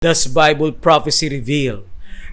Does Bible prophecy reveal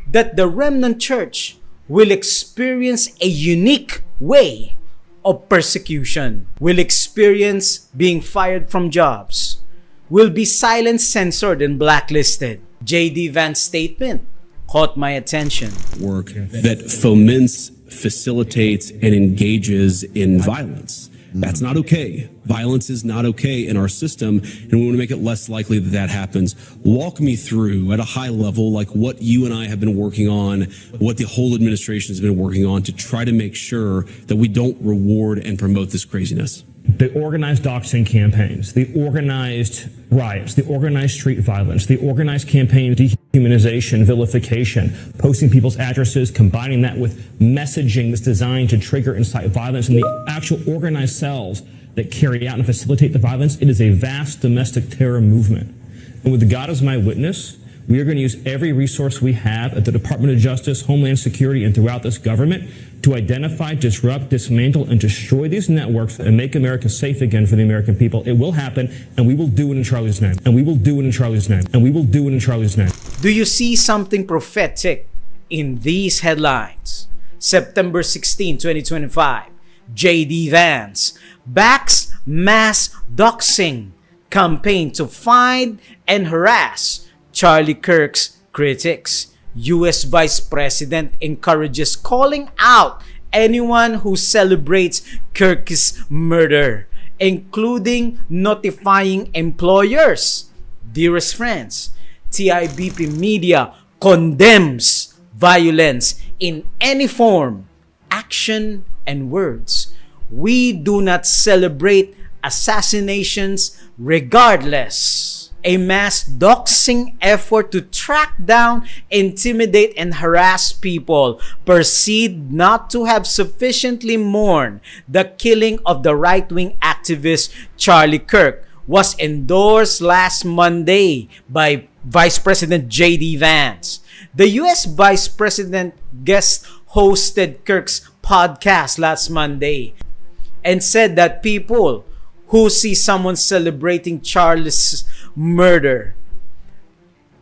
that the remnant church will experience a unique way of persecution, will experience being fired from jobs, will be silenced, censored, and blacklisted? J.D. Vance's statement caught my attention. Work that foments, facilitates, and engages in violence. That's not okay. Violence is not okay in our system, and we want to make it less likely that that happens. Walk me through, at a high level, like what you and I have been working on, what the whole administration has been working on to try to make sure that we don't reward and promote this craziness. The organized doxing campaigns, the organized riots, the organized street violence, the organized campaign of dehumanization, vilification, posting people's addresses, combining that with messaging that's designed to trigger and incite violence, and the actual organized cells that carry out and facilitate the violence. It is a vast domestic terror movement. And with God as my witness, we are going to use every resource we have at the Department of Justice, Homeland Security, and throughout this government to identify, disrupt, dismantle, and destroy these networks and make America safe again for the American people. It will happen, and we will do it in Charlie's name. And we will do it in Charlie's name. And we will do it in Charlie's name. Do you see something prophetic in these headlines? September 16, 2025, J.D. Vance backs mass doxing campaign to find and harass Charlie Kirk's critics. U.S. Vice President encourages calling out anyone who celebrates Kirk's murder, including notifying employers. Dearest friends, TIBP Media condemns violence in any form, action, and words. We do not celebrate assassinations regardless. A mass doxing effort to track down, intimidate, and harass people perceived not to have sufficiently mourned the killing of the right-wing activist Charlie Kirk was endorsed last Monday by Vice President J.D. Vance. The U.S. Vice President guest hosted Kirk's podcast last Monday and said that people who see someone celebrating Charlie's murder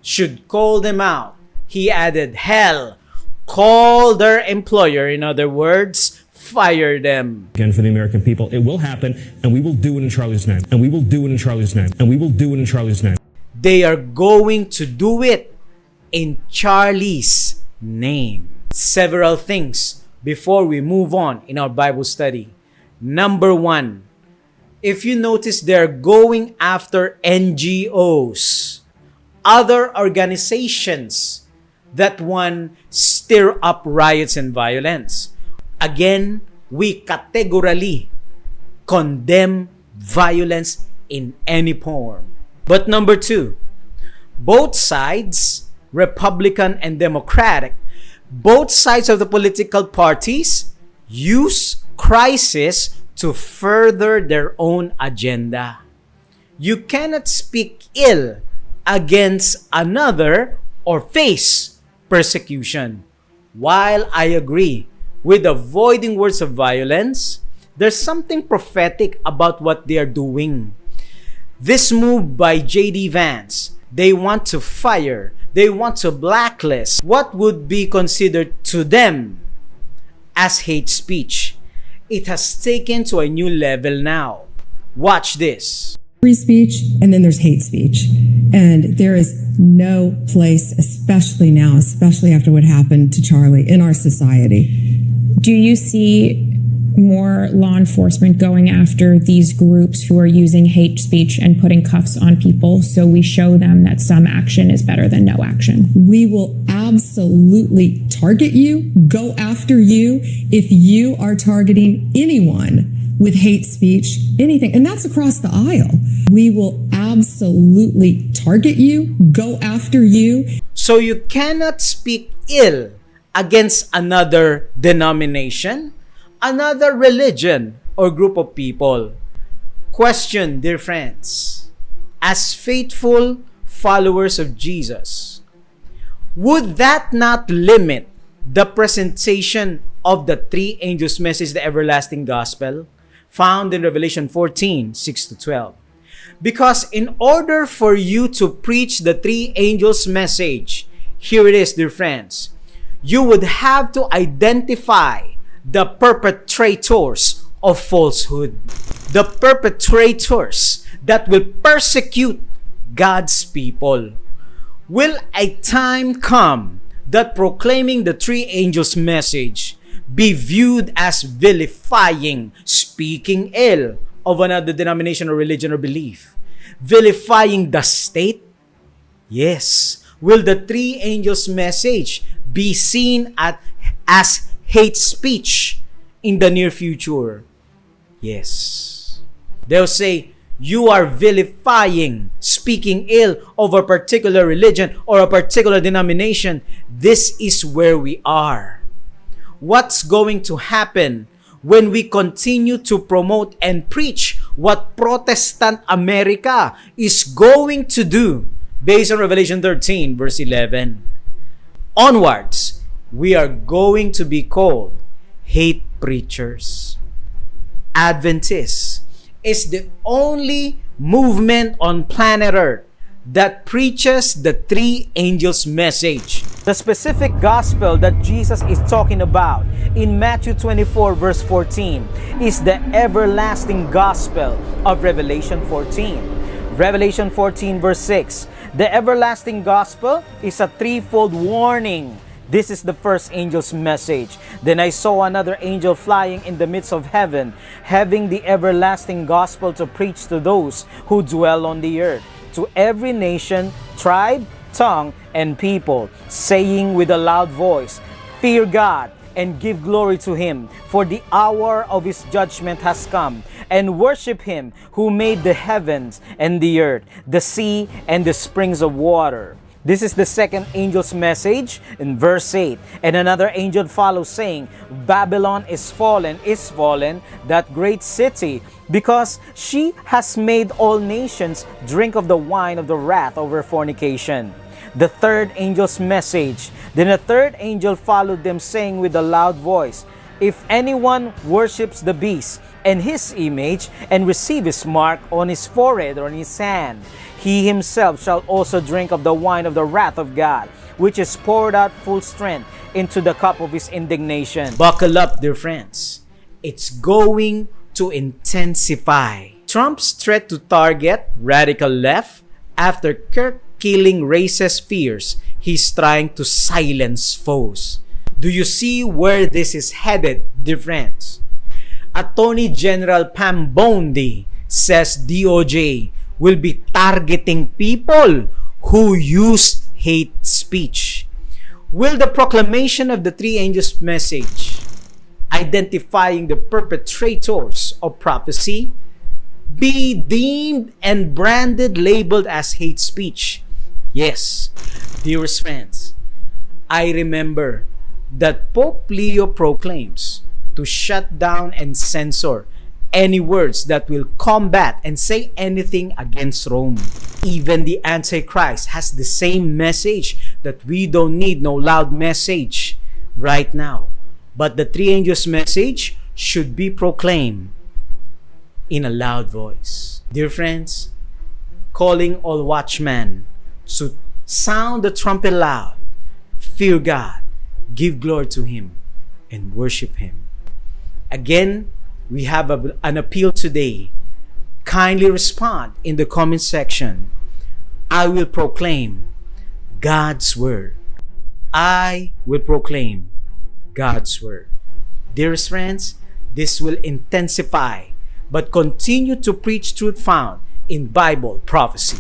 should call them out. He added, hell, call their employer. In other words, fire them. Again, for the American people, it will happen, and we will do it in Charlie's name. And we will do it in Charlie's name. And we will do it in Charlie's name. They are going to do it in Charlie's name. Several things before we move on in our Bible study. Number one, if you notice, they're going after NGOs, other organizations that want stir up riots and violence. Again, we categorically condemn violence in any form. But number two, both sides, Republican and Democratic, both sides of the political parties use crisis to further their own agenda. You cannot speak ill against another or face persecution. While I agree with avoiding words of violence, there's something prophetic about what they are doing. This move by J.D. Vance, they want to fire, they want to blacklist what would be considered to them as hate speech. It has taken to a new level now. Watch this. Free speech, and then there's hate speech. And there is no place, especially now, especially after what happened to Charlie, in our society. Do you see more law enforcement going after these groups who are using hate speech and putting cuffs on people so we show them that some action is better than no action? We will absolutely target you, go after you if you are targeting anyone with hate speech, anything. And that's across the aisle. We will absolutely target you, go after you. So you cannot speak ill against another denomination, another religion, or group of people. Question, dear friends, as faithful followers of Jesus, would that not limit the presentation of the three angels' message, the everlasting gospel, found in Revelation 14, 6-12? Because in order for you to preach the three angels' message, here it is, dear friends, you would have to identify the perpetrators of falsehood, the perpetrators that will persecute God's people. Will a time come that proclaiming the three angels' message be viewed as vilifying, speaking ill of another denomination or religion or belief? Vilifying the state? Yes. Will the three angels' message be seen as hate speech in the near future? Yes. They'll say, you are vilifying, speaking ill of a particular religion or a particular denomination. This is where we are. What's going to happen when we continue to promote and preach what Protestant America is going to do based on Revelation 13 verse 11? Onwards, we are going to be called hate preachers. Adventists is the only movement on planet Earth that preaches the three angels' message. The specific gospel that Jesus is talking about in Matthew 24 verse 14 is the everlasting gospel of Revelation 14. Revelation 14 verse 6. The everlasting gospel is a threefold warning. This is the first angel's message. Then I saw another angel flying in the midst of heaven, having the everlasting gospel to preach to those who dwell on the earth, to every nation, tribe, tongue, and people, saying with a loud voice, Fear God and give glory to Him, for the hour of His judgment has come, and worship Him who made the heavens and the earth, the sea, and the springs of water. This is the second angel's message in verse 8. And another angel follows, saying, Babylon is fallen, that great city, because she has made all nations drink of the wine of the wrath of her fornication. The third angel's message. Then a third angel followed them, saying with a loud voice, If anyone worships the beast and his image, and receive his mark on his forehead or on his hand, he himself shall also drink of the wine of the wrath of God, which is poured out full strength into the cup of his indignation. Buckle up, dear friends. It's going to intensify. Trump's threat to target radical left after Kirk killing racist fears, he's trying to silence foes. Do you see where this is headed, dear friends? Attorney General Pam Bondi says DOJ will be targeting people who use hate speech. Will the proclamation of the three angels' message, identifying the perpetrators of prophecy, be deemed and branded, labeled as hate speech? Yes, dearest friends, I remember that Pope Leo proclaims to shut down and censor any words that will combat and say anything against Rome. Even the Antichrist has the same message, that we don't need no loud message right now. But the three angels' message should be proclaimed in a loud voice. Dear friends, calling all watchmen to sound the trumpet loud, fear God, give glory to Him, and worship Him. Again, we have an appeal today. Kindly respond in the comment section. I will proclaim God's word. I will proclaim God's word. Dearest friends, this will intensify, but continue to preach truth found in Bible prophecy.